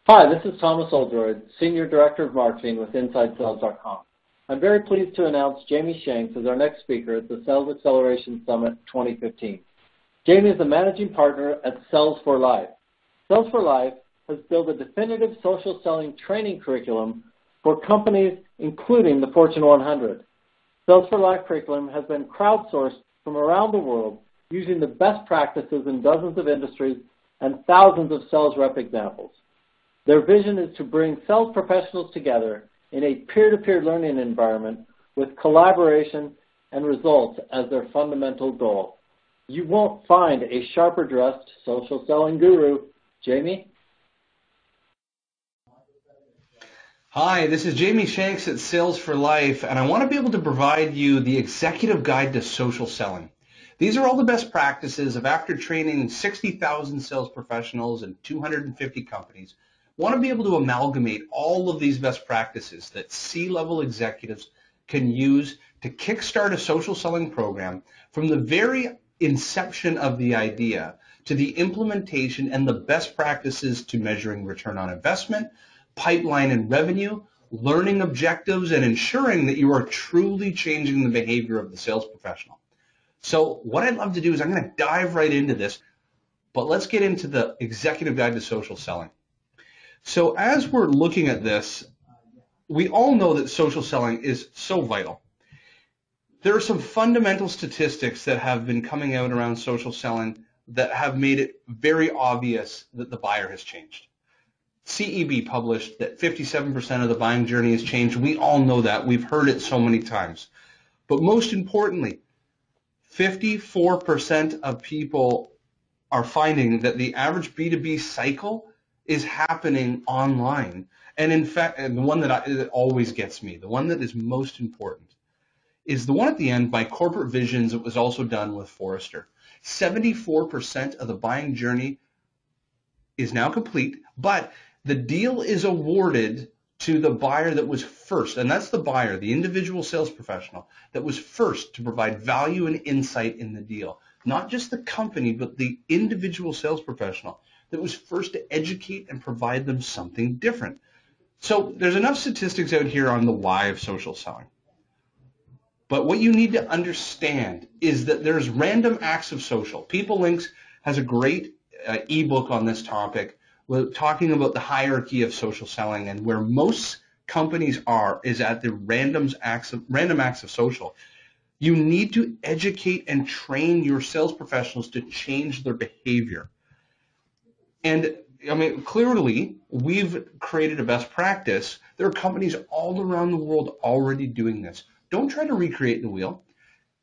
Hi, this is Thomas Oldroyd, Senior Director of Marketing with InsideSales.com. I'm very pleased to announce Jamie Shanks as our next speaker at the Sales Acceleration Summit 2015. Jamie is a managing partner at Sales for Life. Sales for Life has built a definitive social selling training curriculum for companies including the Fortune 100. Sales for Life curriculum has been crowdsourced from around the world using the best practices in dozens of industries and thousands of sales rep examples. Their vision is to bring sales professionals together in a peer-to-peer learning environment with collaboration and results as their fundamental goal. You won't find a sharper-dressed social selling guru. Jamie? Hi, this is Jamie Shanks at Sales for Life, and I want to be able to provide you the executive guide to social selling. These are all the best practices of after training 60,000 sales professionals and 250 companies. Want to be able to amalgamate all of these best practices that C-level executives can use to kickstart a social selling program from the very inception of the idea to the implementation and the best practices to measuring return on investment, pipeline and revenue, learning objectives, and ensuring that you are truly changing the behavior of the sales professional. So what I'd love to do is I'm going to dive right into this, but let's get into the executive guide to social selling. So as we're looking at this, we all know that social selling is so vital. There are some fundamental statistics that have been coming out around social selling that have made it very obvious that the buyer has changed. CEB published that 57% of the buying journey has changed. We all know that. We've heard it so many times. But most importantly, 54% of people are finding that the average B2B cycle is happening online. And in fact, and the one that always gets me, the one that is most important, is the one at the end by Corporate Visions. It was also done with Forrester. 74% of the buying journey is now complete, but the deal is awarded to the buyer that was first, and that's the buyer, the individual sales professional, that was first to provide value and insight in the deal. Not just the company, but the individual sales professional that was first to educate and provide them something different. So there's enough statistics out here on the why of social selling. But what you need to understand is that there's random acts of social. People Links has a great ebook on this topic. We're talking about the hierarchy of social selling, and where most companies are is at the random acts of social. You need to educate and train your sales professionals to change their behavior. And I mean, clearly, we've created a best practice. There are companies all around the world already doing this. Don't try to recreate the wheel.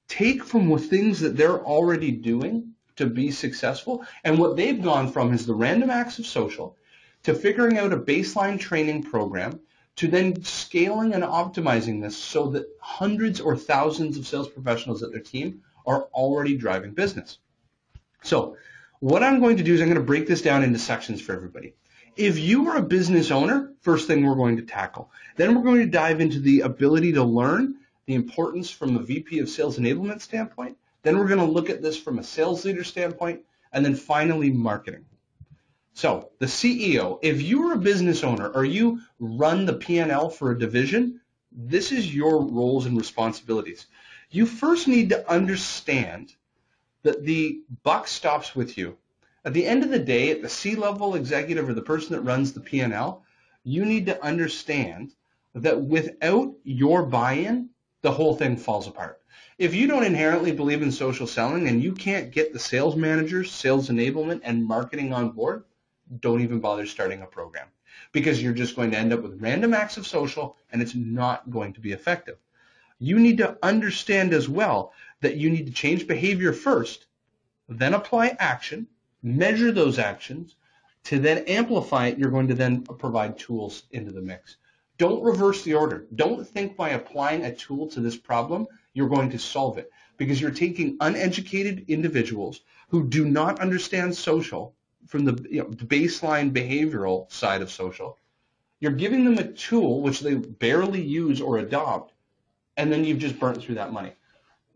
Take from the things that they're already doing to be successful, and what they've gone from is the random acts of social to figuring out a baseline training program to then scaling and optimizing this so that hundreds or thousands of sales professionals at their team are already driving business. So what I'm going to do is I'm going to break this down into sections for everybody. If you are a business owner, first thing we're going to tackle. Then we're going to dive into the ability to learn, the importance from a VP of sales enablement standpoint. Then we're going to look at this from a sales leader standpoint, and then finally marketing. So the CEO, if you're a business owner or you run the P&L for a division, this is your roles and responsibilities. You first need to understand that the buck stops with you. At the end of the day, at the C-level executive or the person that runs the P&L, you need to understand that without your buy-in, the whole thing falls apart. If you don't inherently believe in social selling and you can't get the sales managers, sales enablement, and marketing on board, don't even bother starting a program, because you're just going to end up with random acts of social and it's not going to be effective. You need to understand as well that you need to change behavior first, then apply action, measure those actions, to then amplify it. You're going to then provide tools into the mix. Don't reverse the order. Don't think by applying a tool to this problem you're going to solve it, because you're taking uneducated individuals who do not understand social from the baseline behavioral side of social. You're giving them a tool which they barely use or adopt, and then you've just burnt through that money.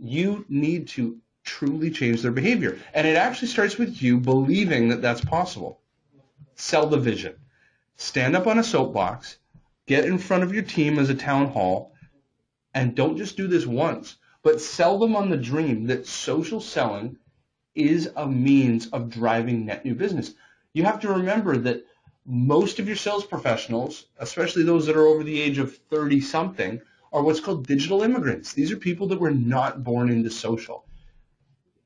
You need to truly change their behavior, and it actually starts with you believing that that's possible. Sell the vision. stand up on a soapbox, get in front of your team as a town hall, and don't just do this once, but sell them on the dream that social selling is a means of driving net new business. You have to remember that most of your sales professionals, especially those that are over the age of 30-something, are what's called digital immigrants. These are people that were not born into social.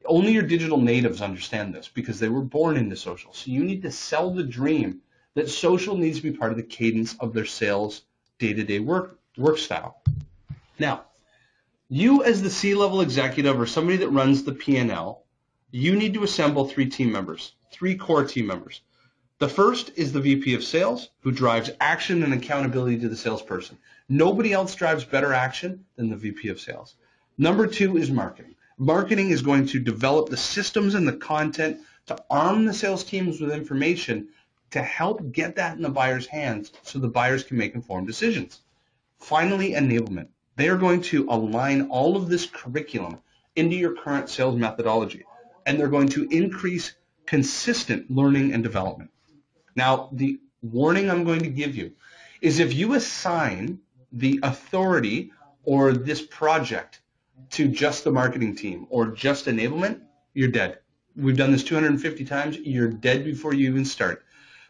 Only your digital natives understand this because they were born into social. So you need to sell the dream that social needs to be part of the cadence of their sales day-to-day work style. Now, you as the C-level executive or somebody that runs the P&L, you need to assemble three core team members. The first is the VP of sales, who drives action and accountability to the salesperson. Nobody else drives better action than the VP of sales. Number two is marketing. Marketing is going to develop the systems and the content to arm the sales teams with information to help get that in the buyer's hands so the buyers can make informed decisions. Finally, enablement. They are going to align all of this curriculum into your current sales methodology, and they're going to increase consistent learning and development. Now, the warning I'm going to give you is if you assign the authority or this project to just the marketing team or just enablement, you're dead. We've done this 250 times. You're dead before you even start.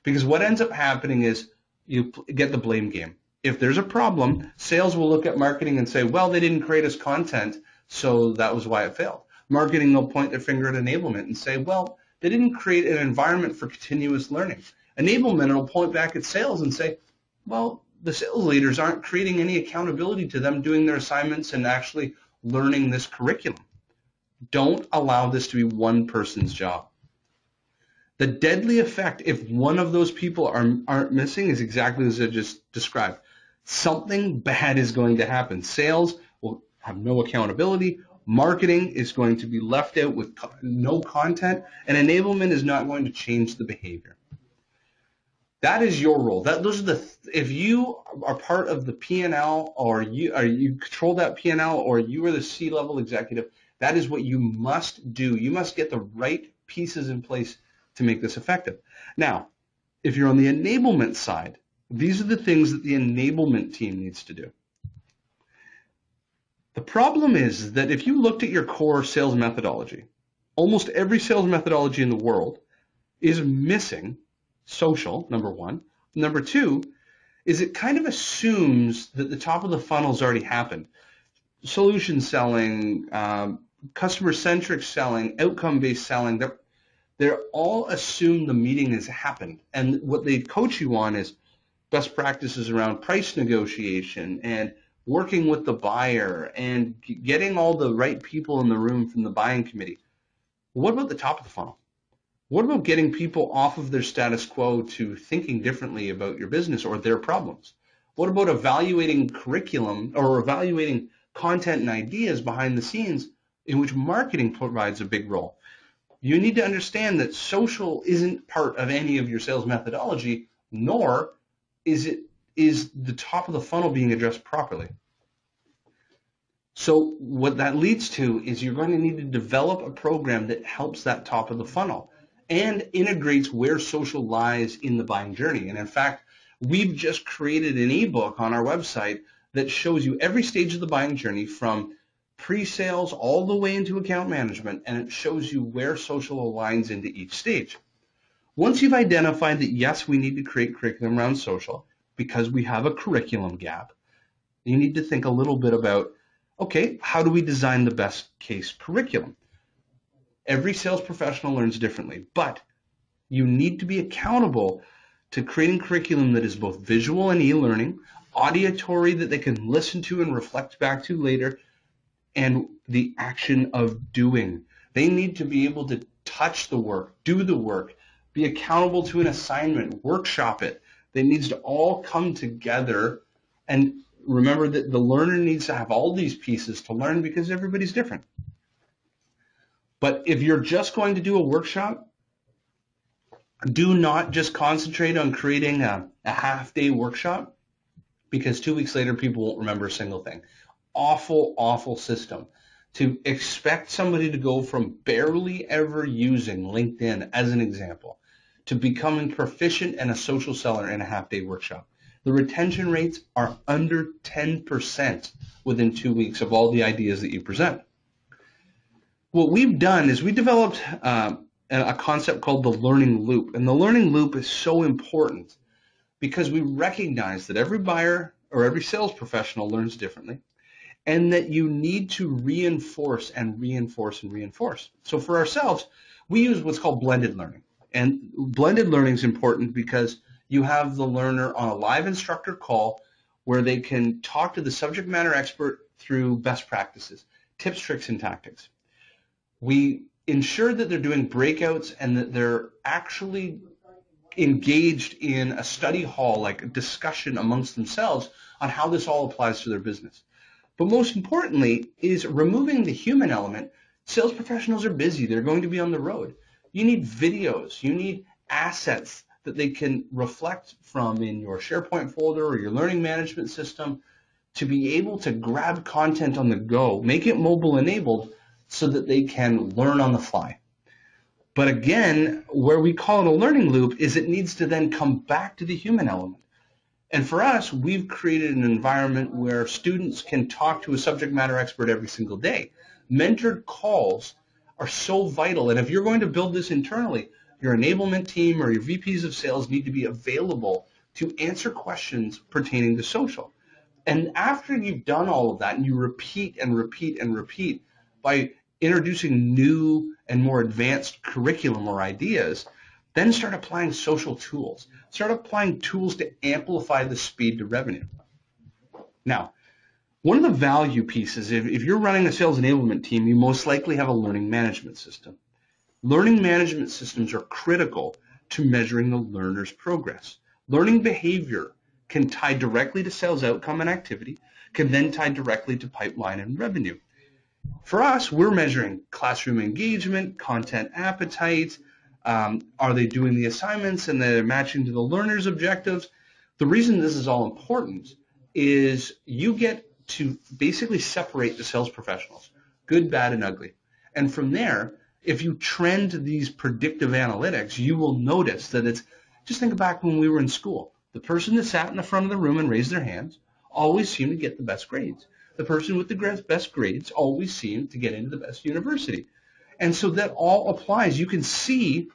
Because what ends up happening is you get the blame game. If there's a problem, sales will look at marketing and say, well, they didn't create us content, so that was why it failed. Marketing will point their finger at enablement and say, well, they didn't create an environment for continuous learning. Enablement will point back at sales and say, well, the sales leaders aren't creating any accountability to them doing their assignments and actually learning this curriculum. Don't allow this to be one person's job. The deadly effect, if one of those people aren't missing, is exactly as I just described. Something bad is going to happen. Sales will have no accountability. Marketing is going to be left out with no content, and enablement is not going to change the behavior. That is your role. If you are part of the P&L or you control that P&L or you are the C-level executive, that is what you must do. You must get the right pieces in place to make this effective. Now, if you're on the enablement side, these are the things that the enablement team needs to do. The problem is that if you looked at your core sales methodology, almost every sales methodology in the world is missing social, number one. Number two is it kind of assumes that the top of the funnel's already happened. Solution selling, customer-centric selling, outcome-based selling, they're all assume the meeting has happened. And what they coach you on is best practices around price negotiation and working with the buyer and getting all the right people in the room from the buying committee. What about the top of the funnel? What about getting people off of their status quo to thinking differently about your business or their problems? What about evaluating curriculum or evaluating content and ideas behind the scenes in which marketing provides a big role? You need to understand that social isn't part of any of your sales methodology, nor is the top of the funnel being addressed properly. So what that leads to is you're going to need to develop a program that helps that top of the funnel and integrates where social lies in the buying journey. And in fact, we've just created an ebook on our website that shows you every stage of the buying journey from pre-sales all the way into account management, and it shows you where social aligns into each stage. Once you've identified that, yes, we need to create curriculum around social because we have a curriculum gap, you need to think a little bit about, okay, how do we design the best case curriculum? Every sales professional learns differently, but you need to be accountable to creating curriculum that is both visual and e-learning, auditory that they can listen to and reflect back to later, and the action of doing. They need to be able to touch the work, do the work, be accountable to an assignment, workshop it. They need to all come together, and remember that the learner needs to have all these pieces to learn because everybody's different. But if you're just going to do a workshop, do not just concentrate on creating a half-day workshop because 2 weeks later people won't remember a single thing. Awful, awful system. To expect somebody to go from barely ever using LinkedIn, as an example, to becoming proficient and a social seller in a half-day workshop. The retention rates are under 10% within 2 weeks of all the ideas that you present. What we've done is we developed a concept called the learning loop. And the learning loop is so important because we recognize that every buyer or every sales professional learns differently, and that you need to reinforce and reinforce and reinforce. So for ourselves, we use what's called blended learning. And blended learning is important because you have the learner on a live instructor call where they can talk to the subject matter expert through best practices, tips, tricks, and tactics. We ensure that they're doing breakouts and that they're actually engaged in a study hall, like a discussion amongst themselves on how this all applies to their business. But most importantly is removing the human element. Sales professionals are busy. They're going to be on the road. You need videos. You need assets that they can reflect from in your SharePoint folder or your learning management system to be able to grab content on the go, make it mobile enabled so that they can learn on the fly. But again, where we call it a learning loop is it needs to then come back to the human element. And for us, we've created an environment where students can talk to a subject matter expert every single day. Mentored calls are so vital. And if you're going to build this internally, your enablement team or your VPs of sales need to be available to answer questions pertaining to social. And after you've done all of that and you repeat and repeat and repeat by introducing new and more advanced curriculum or ideas, then start applying social tools. Start applying tools to amplify the speed to revenue. Now, one of the value pieces, if you're running a sales enablement team, you most likely have a learning management system. Learning management systems are critical to measuring the learner's progress. Learning behavior can tie directly to sales outcome and activity, can then tie directly to pipeline and revenue. For us, we're measuring classroom engagement, content appetite, are they doing the assignments and they're matching to the learner's objectives. The reason this is all important is you get to basically separate the sales professionals, good, bad, and ugly. And from there, if you trend these predictive analytics, you will notice that it's, just think back when we were in school. The person that sat in the front of the room and raised their hands always seemed to get the best grades. The person with the best grades always seemed to get into the best university. And so that all applies. You can see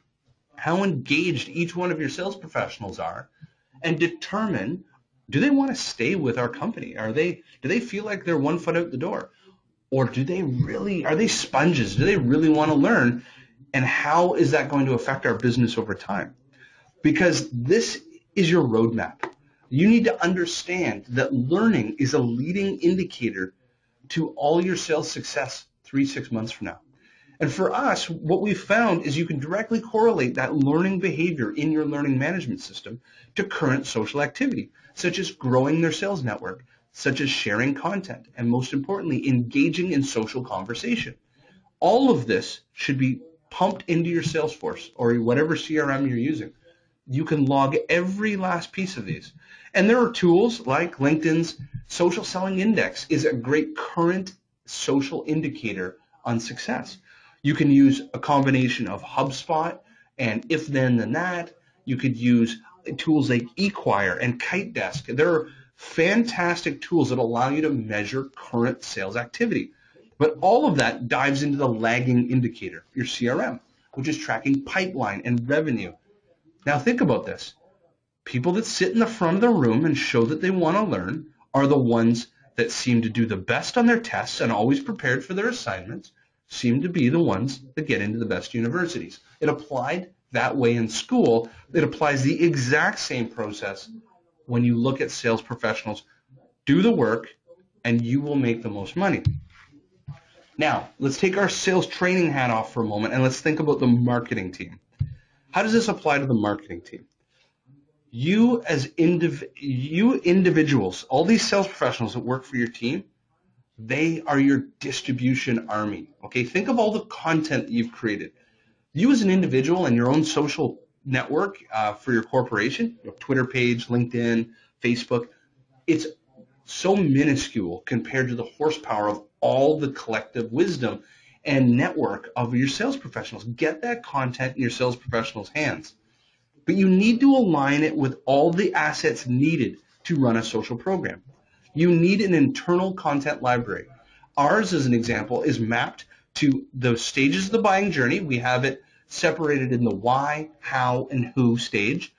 how engaged each one of your sales professionals are and determine, do they want to stay with our company? Do they feel like they're 1 foot out the door? Or are they sponges? Do they really want to learn? And how is that going to affect our business over time? Because this is your roadmap. You need to understand that learning is a leading indicator to all your sales success 3-6 months from now. And for us, what we've found is you can directly correlate that learning behavior in your learning management system to current social activity, such as growing their sales network, such as sharing content, and most importantly, engaging in social conversation. All of this should be pumped into your Salesforce or whatever CRM you're using. You can log every last piece of these. And there are tools like LinkedIn's Social Selling Index is a great current social indicator on success. You can use a combination of HubSpot and If Then Then That. You could use tools like eQuire and KiteDesk. There are fantastic tools that allow you to measure current sales activity. But all of that dives into the lagging indicator, your CRM, which is tracking pipeline and revenue. Now think about this. People that sit in the front of the room and show that they want to learn are the ones that seem to do the best on their tests and always prepared for their assignments, seem to be the ones that get into the best universities. It applied that way in school. It applies the exact same process when you look at sales professionals. Do the work and you will make the most money. Now, let's take our sales training hat off for a moment and let's think about the marketing team. How does this apply to the marketing team? You as individuals, all these sales professionals that work for your team, they are your distribution army. Okay, think of all the content that you've created. You as an individual and your own social network for your corporation, your Twitter page, LinkedIn, Facebook, it's so minuscule compared to the horsepower of all the collective wisdom and network of your sales professionals. Get that content in your sales professionals' hands. but you need to align it with all the assets needed to run a social program. You need an internal content library. Ours, as an example, is mapped to the stages of the buying journey. We have it separated in the why, how, and who stage.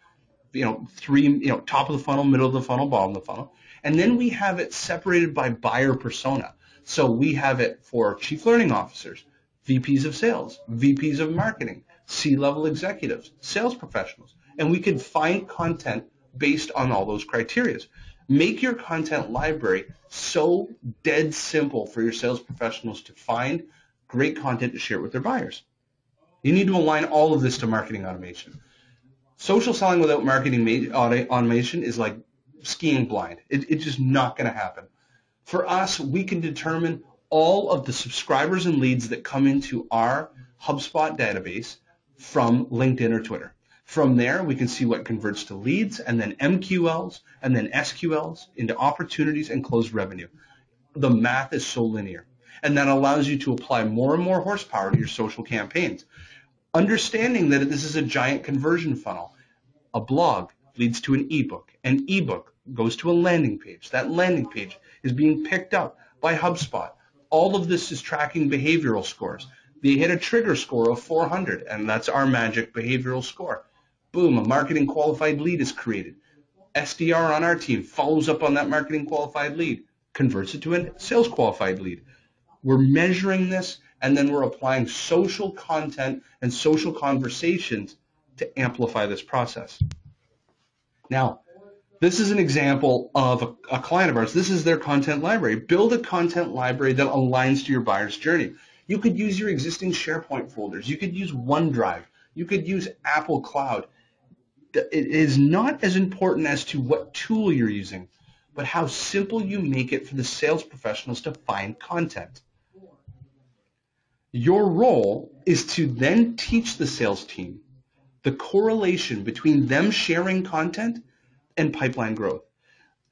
Three, top of the funnel, middle of the funnel, bottom of the funnel. And then we have it separated by buyer persona. So we have it for chief learning officers, VPs of sales, VPs of marketing, C-level executives, sales professionals. And we can find content based on all those criteria. Make your content library so dead simple for your sales professionals to find great content to share with their buyers. You need to align all of this to marketing automation. Social selling without marketing automation is like skiing blind. It's just not going to happen. For us, we can determine all of the subscribers and leads that come into our HubSpot database from LinkedIn or Twitter. From there, we can see what converts to leads, and then MQLs, and then SQLs into opportunities and closed revenue. The math is so linear, and that allows you to apply more and more horsepower to your social campaigns. Understanding that this is a giant conversion funnel. A blog leads to an ebook. An ebook goes to a landing page. That landing page is being picked up by HubSpot. All of this is tracking behavioral scores. They hit a trigger score of 400, and that's our magic behavioral score. Boom, a marketing qualified lead is created. SDR on our team follows up on that marketing qualified lead, converts it to a sales qualified lead. We're measuring this, and then we're applying social content and social conversations to amplify this process. Now, this is an example of a client of ours. This is their content library. Build a content library that aligns to your buyer's journey. You could use your existing SharePoint folders. You could use OneDrive. You could use Apple Cloud. It is not as important as to what tool you're using, but how simple you make it for the sales professionals to find content. Your role is to then teach the sales team the correlation between them sharing content and pipeline growth.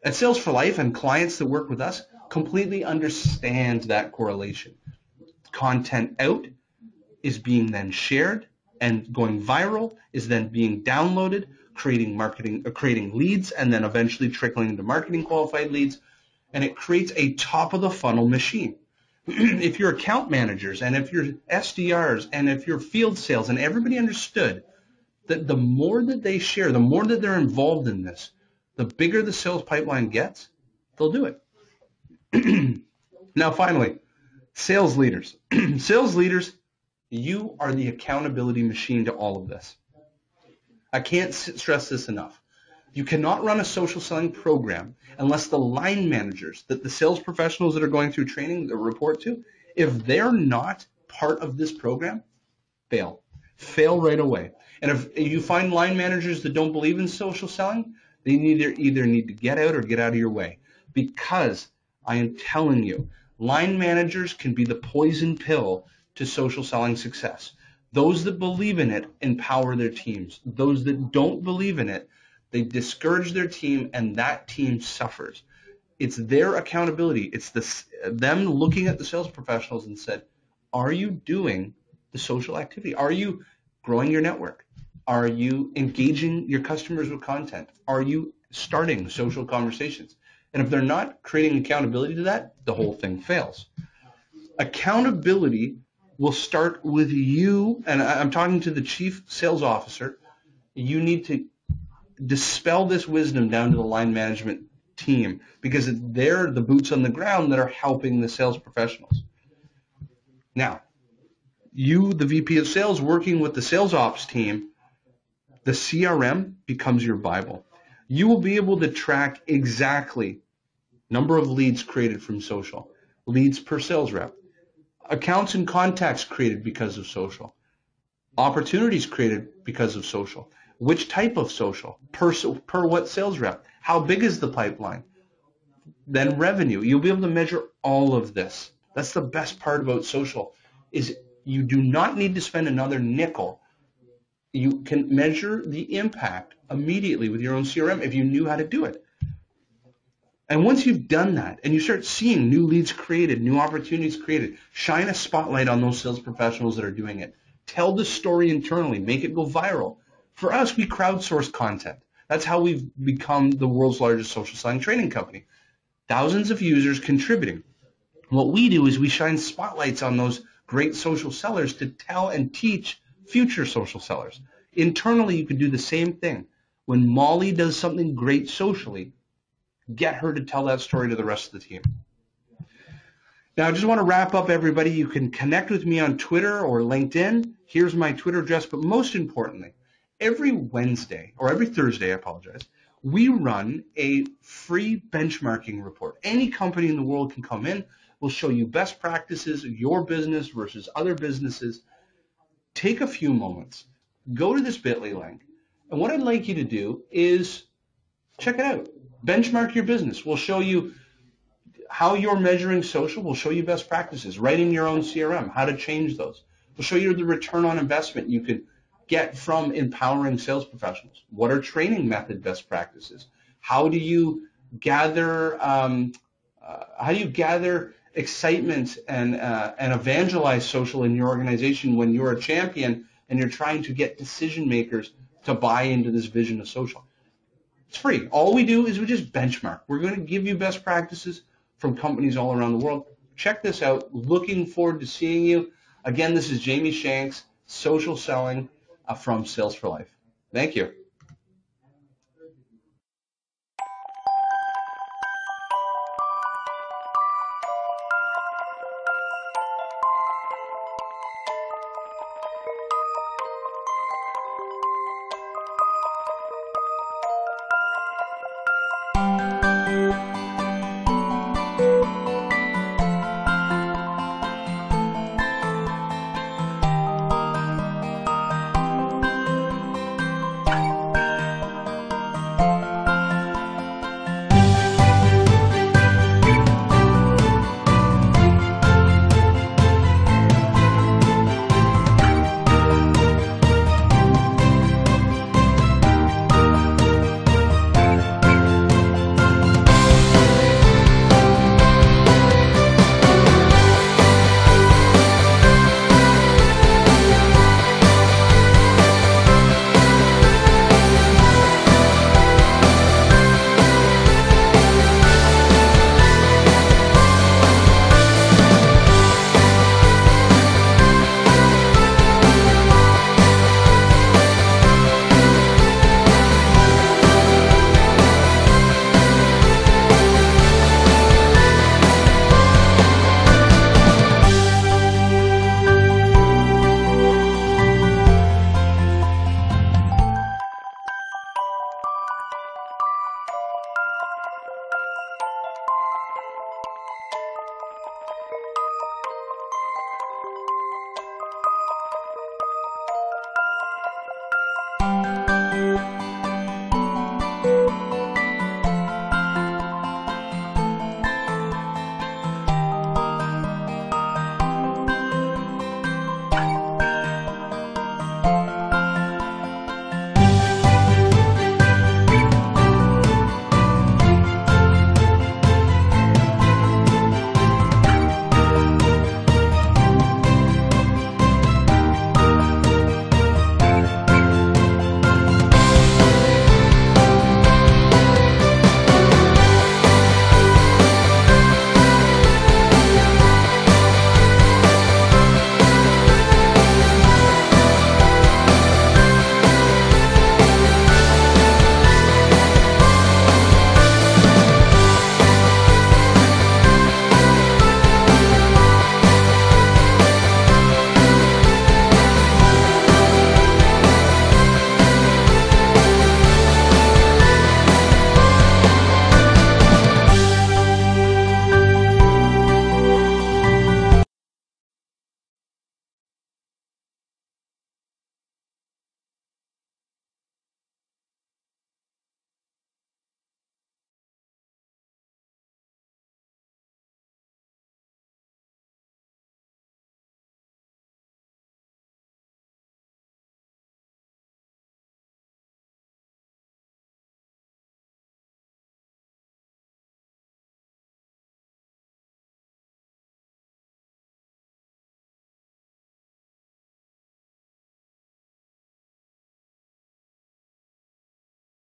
At Sales for Life, and clients that work with us completely understand that correlation. Content out is being then shared, and going viral is then being downloaded, creating leads, and then eventually trickling into marketing qualified leads, and it creates a top of the funnel machine. If your account managers and if your SDRs and if your field sales and everybody understood that the more that they share, the more that they're involved in this, the bigger the sales pipeline gets, they'll do it. Now, finally, sales leaders. Sales leaders, you are the accountability machine to all of this. I can't stress this enough. You cannot run a social selling program unless the line managers, that the sales professionals that are going through training that report to, if they're not part of this program, fail. Fail right away. And if you find line managers that don't believe in social selling, they either need to get out or get out of your way. Because I am telling you, line managers can be the poison pill to social selling success. Those that believe in it empower their teams. Those that don't believe in it, they discourage their team, and that team suffers. It's their accountability. It's them looking at the sales professionals and said, are you doing the social activity? Are you growing your network? Are you engaging your customers with content? Are you starting social conversations? And if they're not creating accountability to that, the whole thing fails. Accountability will start with you, and I'm talking to the chief sales officer. You need to dispel this wisdom down to the line management team, because they're the boots on the ground that are helping the sales professionals. Now, you, the VP of sales, working with the sales ops team, the CRM becomes your Bible. You will be able to track exactly number of leads created from social, leads per sales rep, accounts and contacts created because of social, opportunities created because of social, which type of social, per what sales rep, how big is the pipeline, then revenue. You'll be able to measure all of this. That's the best part about social, is you do not need to spend another nickel. You can measure the impact immediately with your own CRM if you knew how to do it. And once you've done that and you start seeing new leads created, new opportunities created, shine a spotlight on those sales professionals that are doing it. Tell the story internally. Make it go viral. For us, we crowdsource content. That's how we've become the world's largest social selling training company. Thousands of users contributing. What we do is we shine spotlights on those great social sellers to tell and teach future social sellers. Internally, you can do the same thing. When Molly does something great socially, get her to tell that story to the rest of the team. Now, I just want to wrap up, everybody. You can connect with me on Twitter or LinkedIn. Here's my Twitter address. But most importantly, every Wednesday, or every Thursday, I apologize, we run a free benchmarking report. Any company in the world can come in. We'll show you best practices of your business versus other businesses. Take a few moments. Go to this bit.ly link. And what I'd like you to do is check it out. Benchmark your business. We'll show you how you're measuring social. We'll show you best practices. Writing your own CRM, how to change those. We'll show you the return on investment you can get from empowering sales professionals. What are training method best practices? How do you gather excitement and evangelize social in your organization when you're a champion and you're trying to get decision makers to buy into this vision of social? It's free. All we do is we just benchmark. We're going to give you best practices from companies all around the world. Check this out. Looking forward to seeing you. Again, this is Jamie Shanks, social selling from Sales for Life. Thank you.